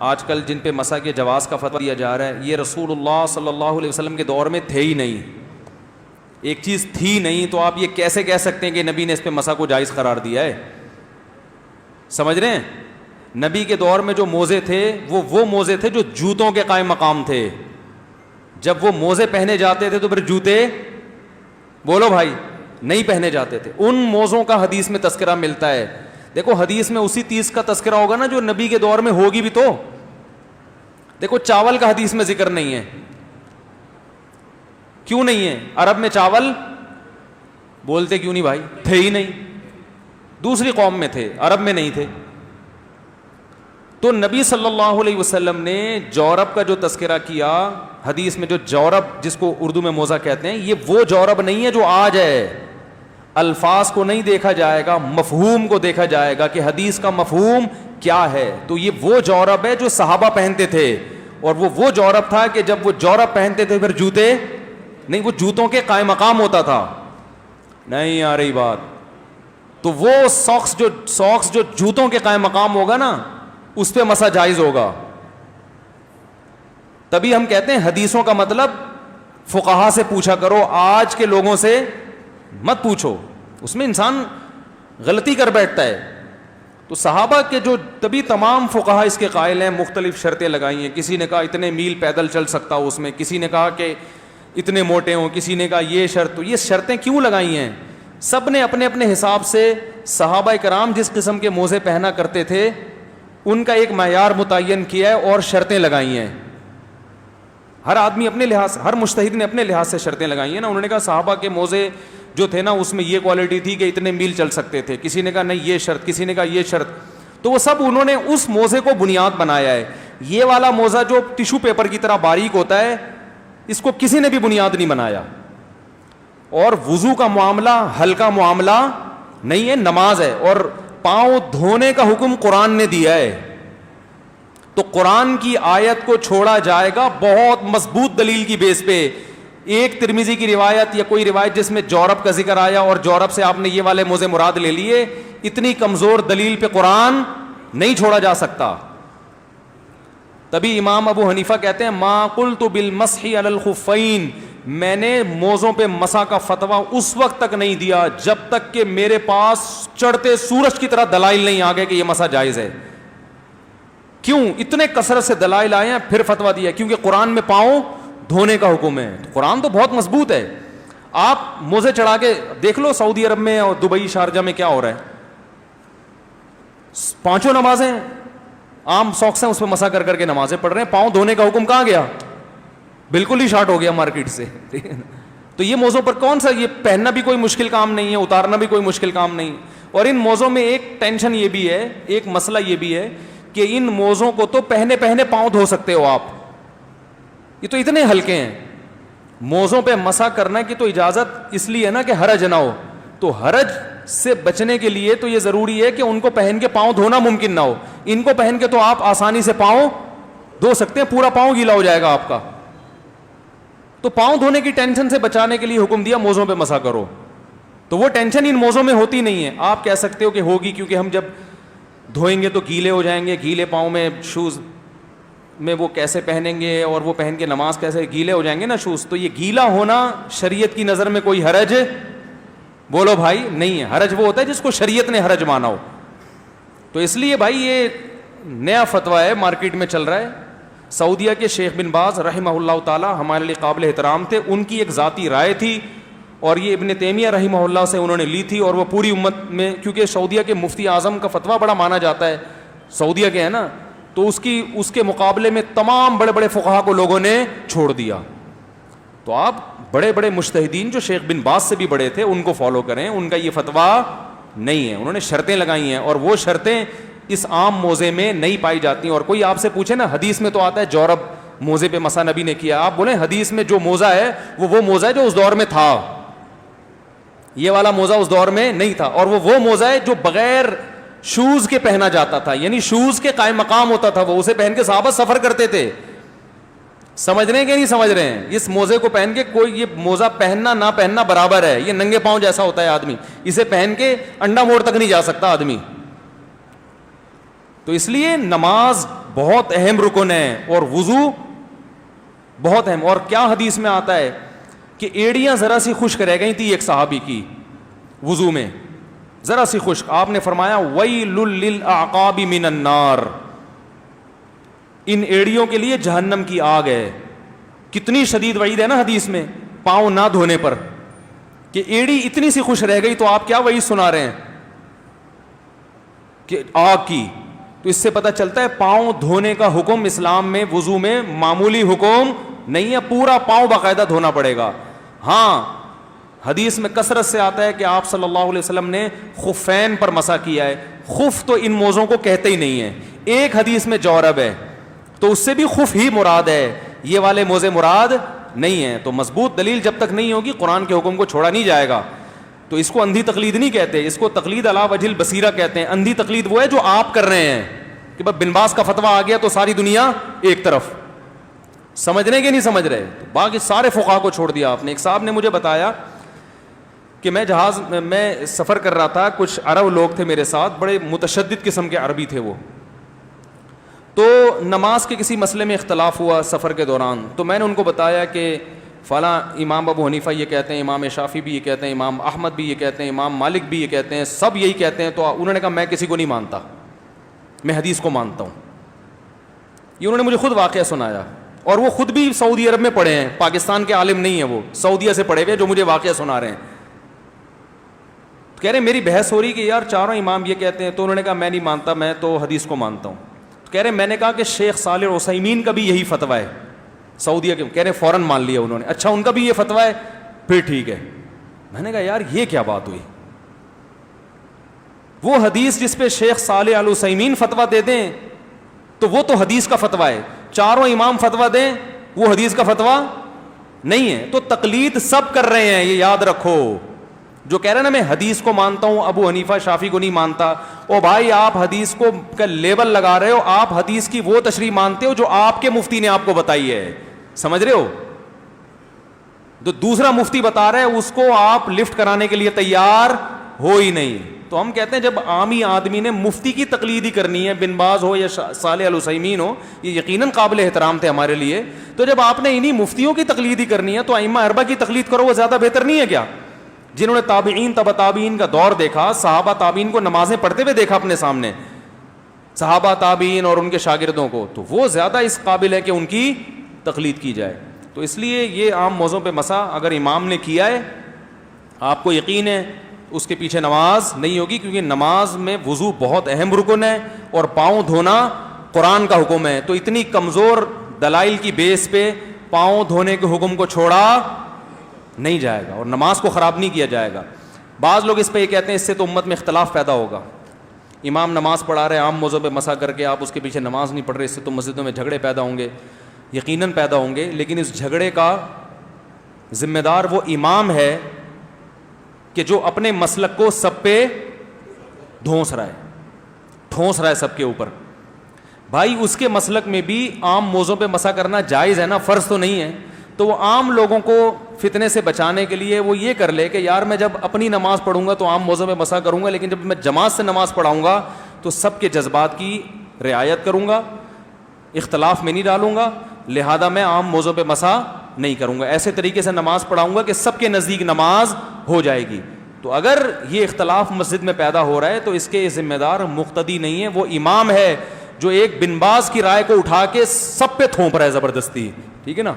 آج کل جن پہ مسح کے جواز کا فتویٰ دیا جا رہا ہے، یہ رسول اللہ صلی اللہ علیہ وسلم کے دور میں تھے ہی نہیں. ایک چیز تھی نہیں تو آپ یہ کیسے کہہ سکتے ہیں کہ نبی نے اس پہ مسح کو جائز قرار دیا ہے؟ سمجھ رہے ہیں؟ نبی کے دور میں جو موزے تھے وہ موزے تھے جو جوتوں کے قائم مقام تھے. جب وہ موزے پہنے جاتے تھے تو پھر جوتے بولو بھائی نہیں پہنے جاتے تھے. ان موزوں کا حدیث میں تذکرہ ملتا ہے. دیکھو حدیث میں اسی چیز کا تذکرہ ہوگا نا جو نبی کے دور میں ہوگی بھی. تو دیکھو چاول کا حدیث میں ذکر نہیں ہے. کیوں نہیں ہے؟ عرب میں چاول بولتے کیوں نہیں بھائی؟ تھے ہی نہیں. دوسری قوم میں تھے، عرب میں نہیں تھے. تو نبی صلی اللہ علیہ وسلم نے جورب کا جو تذکرہ کیا حدیث میں، جو جورب جس کو اردو میں موزہ کہتے ہیں، یہ وہ جورب نہیں ہے جو آج ہے. الفاظ کو نہیں دیکھا جائے گا، مفہوم کو دیکھا جائے گا کہ حدیث کا مفہوم کیا ہے. تو یہ وہ جورب ہے جو صحابہ پہنتے تھے، اور وہ جورب تھا کہ جب وہ جورب پہنتے تھے پھر جوتے نہیں، وہ جوتوں کے قائم مقام ہوتا تھا. نہیں آ رہی بات؟ تو وہ ساکس جو جوتوں کے قائم مقام ہوگا نا اس پہ مسح جائز ہوگا. تبھی ہم کہتے ہیں حدیثوں کا مطلب فقہا سے پوچھا کرو، آج کے لوگوں سے مت پوچھو، اس میں انسان غلطی کر بیٹھتا ہے. تو صحابہ کے جو تبھی تمام فقہا اس کے قائل ہیں. مختلف شرطیں لگائی ہیں. کسی نے کہا اتنے میل پیدل چل سکتا ہو اس میں، کسی نے کہا کہ اتنے موٹے ہوں، کسی نے کہا یہ شرط. تو یہ شرطیں کیوں لگائی ہیں؟ سب نے اپنے اپنے حساب سے صحابہ کرام جس قسم کے موزے پہنا کرتے تھے ان کا ایک معیار متعین کیا ہے اور شرطیں لگائی ہیں. ہر آدمی اپنے لحاظ، ہر مجتہد نے اپنے لحاظ سے شرطیں لگائی ہیں نا. انہوں نے کہا صحابہ کے موزے جو تھے نا اس میں یہ کوالٹی تھی کہ اتنے میل چل سکتے تھے. کسی نے کہا نہیں یہ شرط، کسی نے کہا یہ شرط. تو وہ سب انہوں نے اس موزے کو بنیاد بنایا ہے. یہ والا موزہ جو ٹیشو پیپر کی طرح باریک ہوتا ہے اس کو کسی نے بھی بنیاد نہیں بنایا. اور وضو کا معاملہ ہلکا معاملہ نہیں ہے، نماز ہے. اور پاؤں دھونے کا حکم قرآن نے دیا ہے. تو قرآن کی آیت کو چھوڑا جائے گا بہت مضبوط دلیل کی بیس پہ. ایک ترمذی کی روایت یا کوئی روایت جس میں جورب کا ذکر آیا اور جورب سے آپ نے یہ والے موزے مراد لے لیے، اتنی کمزور دلیل پہ قرآن نہیں چھوڑا جا سکتا. تبھی امام ابو حنیفہ کہتے ہیں ما قلت بالمسح علی الخفین، میں نے موزوں پہ مسح کا فتویٰ اس وقت تک نہیں دیا جب تک کہ میرے پاس چڑھتے سورج کی طرح دلائل نہیں آ گئے کہ یہ مسح جائز ہے. کیوں؟ اتنے کثرت سے دلائل آئے ہیں پھر فتویٰ دیا، کیونکہ قرآن میں پاؤں دھونے کا حکم ہے. قرآن تو بہت مضبوط ہے. آپ موزے چڑھا کے دیکھ لو سعودی عرب میں اور دبئی شارجہ میں کیا ہو رہا ہے. 5 نمازیں عام ساکس ہیں اس پہ مسح کر کر کے نمازیں پڑھ رہے ہیں. پاؤں دھونے کا حکم کہاں گیا؟ بالکل ہی شارٹ ہو گیا مارکیٹ سے. تو یہ موزوں پر کون سا، یہ پہننا بھی کوئی مشکل کام نہیں ہے، اتارنا بھی کوئی مشکل کام نہیں. اور ان موزوں میں ایک ٹینشن یہ بھی ہے، ایک مسئلہ یہ بھی ہے کہ ان موزوں کو تو پہنے پاؤں دھو سکتے ہو آپ، یہ تو اتنے ہلکے ہیں. موزوں پہ مسح کرنا کی تو اجازت اس لیے ہے نا کہ حرج نہ ہو. تو حرج سے بچنے کے لیے تو یہ ضروری ہے کہ ان کو پہن کے پاؤں دھونا ممکن نہ ہو. ان کو پہن کے تو آپ آسانی سے پاؤں دھو سکتے ہیں، پورا پاؤں گیلا ہو جائے گا آپ کا. تو پاؤں دھونے کی ٹینشن سے بچانے کے لیے حکم دیا موزوں پہ مسح کرو. تو وہ ٹینشن ان موزوں میں ہوتی نہیں ہے. آپ کہہ سکتے ہو کہ ہوگی کیونکہ ہم جب دھوئیں گے تو گیلے ہو جائیں گے، گیلے پاؤں میں شوز میں وہ کیسے پہنیں گے اور وہ پہن کے نماز کیسے، گیلے ہو جائیں گے نا شوز. تو یہ گیلا ہونا شریعت کی نظر میں کوئی حرج بولو بھائی نہیں ہے. حرج وہ ہوتا ہے جس کو شریعت نے حرج مانا ہو. تو اس لیے بھائی یہ نیا فتویٰ ہے مارکیٹ میں چل رہا ہے. سعودیہ کے شیخ بن باز رحمہ اللہ تعالی ہمارے لیے قابل احترام تھے. ان کی ایک ذاتی رائے تھی اور یہ ابن تیمیہ رحمہ اللہ سے انہوں نے لی تھی. اور وہ پوری امت میں، کیونکہ سعودیہ کے مفتی اعظم کا فتویٰ بڑا مانا جاتا ہے، سعودیہ کے ہے نا، تو اس کے مقابلے میں تمام بڑے بڑے فقہا کو لوگوں نے چھوڑ دیا. تو آپ بڑے بڑے مجتہدین جو شیخ بن باز سے بھی بڑے تھے ان کو فالو کریں. ان کا یہ فتویٰ نہیں ہے. انہوں نے شرطیں لگائی ہیں اور وہ شرطیں اس عام موزے میں نہیں پائی جاتی. اور کوئی آپ سے پوچھے نا حدیث میں تو آتا ہے جورب موزے پہ مسح نبی نے کیا، آپ بولیں حدیث میں جو موزہ ہے وہ موزہ ہے جو اس دور میں تھا، یہ والا موزہ اس دور میں نہیں تھا. اور وہ موزہ ہے جو بغیر شوز کے پہنا جاتا تھا، یعنی شوز کے قائم مقام ہوتا تھا. وہ اسے پہن کے صحابہ سفر کرتے تھے. سمجھ رہے ہیں کہ نہیں سمجھ رہے ہیں؟ اس موزے کو پہن کے کوئی، یہ موزہ پہننا نہ پہننا برابر ہے. یہ ننگے پاؤں جیسا ہوتا ہے آدمی، اسے پہن کے انڈا موڑ تک نہیں جا سکتا آدمی. تو اس لیے نماز بہت اہم رکن ہے اور وضو بہت اہم. اور کیا حدیث میں آتا ہے کہ ایڑیاں ذرا سی خشک رہ گئی تھی ایک صحابی کی وضو میں, ذرا سی خشک, آپ نے فرمایا ویل للاعقاب من النار, ان ایڑیوں کے لیے جہنم کی آگ ہے. کتنی شدید وعید ہے نا حدیث میں پاؤں نہ دھونے پر, کہ ایڑی اتنی سی خوش رہ گئی تو آپ کیا وعید سنا رہے ہیں کہ آگ کی. تو اس سے پتہ چلتا ہے پاؤں دھونے کا حکم اسلام میں وضو میں معمولی حکم نہیں ہے, پورا پاؤں باقاعدہ دھونا پڑے گا. ہاں حدیث میں کثرت سے آتا ہے کہ آپ صلی اللہ علیہ وسلم نے خفین پر مسح کیا ہے. خف تو ان موزوں کو کہتے ہی نہیں ہے, ایک حدیث میں جورب ہے تو اس سے بھی خف ہی مراد ہے, یہ والے موزے مراد نہیں ہیں. تو مضبوط دلیل جب تک نہیں ہوگی قرآن کے حکم کو چھوڑا نہیں جائے گا. تو اس کو اندھی تقلید نہیں کہتے, اس کو تقلید علی وجہ البصیرہ کہتے ہیں. اندھی تقلید وہ ہے جو آپ کر رہے ہیں کہ بس بن باز کا فتویٰ آ گیا تو ساری دنیا ایک طرف. سمجھ رہے کہ نہیں سمجھ رہے؟ باقی سارے فقہا کو چھوڑ دیا آپ نے. ایک صاحب نے مجھے بتایا کہ میں جہاز میں سفر کر رہا تھا, کچھ عرب لوگ تھے میرے ساتھ, بڑے متشدد قسم کے عربی تھے وہ. تو نماز کے کسی مسئلے میں اختلاف ہوا سفر کے دوران, تو میں نے ان کو بتایا کہ فلاں امام ابو حنیفہ یہ کہتے ہیں, امام شافعی بھی یہ کہتے ہیں, امام احمد بھی یہ کہتے ہیں, امام مالک بھی یہ کہتے ہیں, سب یہی کہتے ہیں. تو انہوں نے کہا میں کسی کو نہیں مانتا, میں حدیث کو مانتا ہوں. یہ انہوں نے مجھے خود واقعہ سنایا, اور وہ خود بھی سعودی عرب میں پڑھے ہیں, پاکستان کے عالم نہیں ہیں وہ, سعودیہ سے پڑھے ہوئے جو مجھے واقعہ سنا رہے ہیں. کہہ رہے ہیں میری بحث ہو رہی کہ یار چاروں امام یہ کہتے ہیں, تو انہوں نے کہا میں نہیں مانتا, میں تو حدیث کو مانتا ہوں. کہہ رہے ہیں میں نے کہا کہ شیخ صالح عثیمین کا بھی یہی فتویٰ ہے سعودیہ کے. کہہ رہے فوراً مان لیا انہوں نے, اچھا ان کا بھی یہ فتویٰ ہے, پھر ٹھیک ہے. میں نے کہا یار یہ کیا بات ہوئی, وہ حدیث جس پہ شیخ صالح ال عثیمین فتویٰ دے دیں تو وہ تو حدیث کا فتویٰ ہے, چاروں امام فتویٰ دیں وہ حدیث کا فتویٰ نہیں ہے. تو تقلید سب کر رہے ہیں, یہ یاد رکھو. جو کہہ رہے ہیں نا میں حدیث کو مانتا ہوں, ابو حنیفہ شافعی کو نہیں مانتا, او بھائی آپ حدیث کو کا لیبل لگا رہے ہو, آپ حدیث کی وہ تشریح مانتے ہو جو آپ کے مفتی نے آپ کو بتائی ہے, سمجھ رہے ہو؟ جو دوسرا مفتی بتا رہا ہے اس کو آپ لفٹ کرانے کے لیے تیار ہو ہی نہیں. تو ہم کہتے ہیں جب عامی آدمی نے مفتی کی تقلید ہی کرنی ہے, بن باز ہو یا صالح ال عثیمین ہو, یہ یقیناً قابل احترام تھے ہمارے لیے, تو جب آپ نے انہی مفتیوں کی تقلید ہی کرنی ہے تو ائمہ اربعہ کی تقلید کرو, وہ زیادہ بہتر نہیں ہے کیا؟ جنہوں نے تابعین تبع تابعین کا دور دیکھا, صحابہ تابعین کو نمازیں پڑھتے ہوئے دیکھا اپنے سامنے, صحابہ تابعین اور ان کے شاگردوں کو, تو وہ زیادہ اس قابل ہے کہ ان کی تقلید کی جائے. تو اس لیے یہ عام موضوع پہ مسا اگر امام نے کیا ہے آپ کو یقین ہے اس کے پیچھے نماز نہیں ہوگی, کیونکہ نماز میں وضو بہت اہم رکن ہے اور پاؤں دھونا قرآن کا حکم ہے. تو اتنی کمزور دلائل کی بیس پہ پاؤں دھونے کے حکم کو چھوڑا نہیں جائے گا اور نماز کو خراب نہیں کیا جائے گا. بعض لوگ اس پہ یہ کہتے ہیں اس سے تو امت میں اختلاف پیدا ہوگا, امام نماز پڑھا رہے ہیں عام موضوع پہ مسا کر کے, آپ اس کے پیچھے نماز نہیں پڑھ رہے, اس سے تو مسجدوں میں جھگڑے پیدا ہوں گے. یقیناً پیدا ہوں گے, لیکن اس جھگڑے کا ذمہ دار وہ امام ہے کہ جو اپنے مسلک کو سب پہ ٹھونس رہا ہے سب کے اوپر. بھائی اس کے مسلک میں بھی عام موضوع پہ مسا کرنا جائز ہے نا, فرض تو نہیں ہے. تو وہ عام لوگوں کو فتنے سے بچانے کے لیے وہ یہ کر لے کہ یار میں جب اپنی نماز پڑھوں گا تو عام موضوع پہ مسا کروں گا, لیکن جب میں جماعت سے نماز پڑھاؤں گا تو سب کے جذبات کی رعایت کروں گا, اختلاف میں نہیں ڈالوں گا, لہذا میں عام موضوع پہ مسا نہیں کروں گا. ایسے طریقے سے نماز پڑھاؤں گا کہ سب کے نزدیک نماز ہو جائے گی. تو اگر یہ اختلاف مسجد میں پیدا ہو رہا ہے تو اس کے ذمہ دار مقتدی نہیں ہے, وہ امام ہے جو ایک بن باز کی رائے کو اٹھا کے سب پہ تھوپ رہا ہے زبردستی, ٹھیک ہے نا,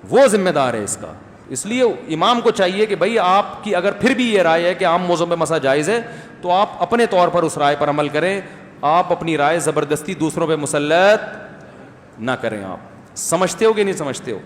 وہ ذمہ دار ہے اس کا. اس لیے امام کو چاہیے کہ بھائی آپ کی اگر پھر بھی یہ رائے ہے کہ عام موضوع پہ مسا جائز ہے تو آپ اپنے طور پر اس رائے پر عمل کریں, آپ اپنی رائے زبردستی دوسروں پہ مسلط نہ کریں. آپ سمجھتے ہو کہ نہیں سمجھتے ہو؟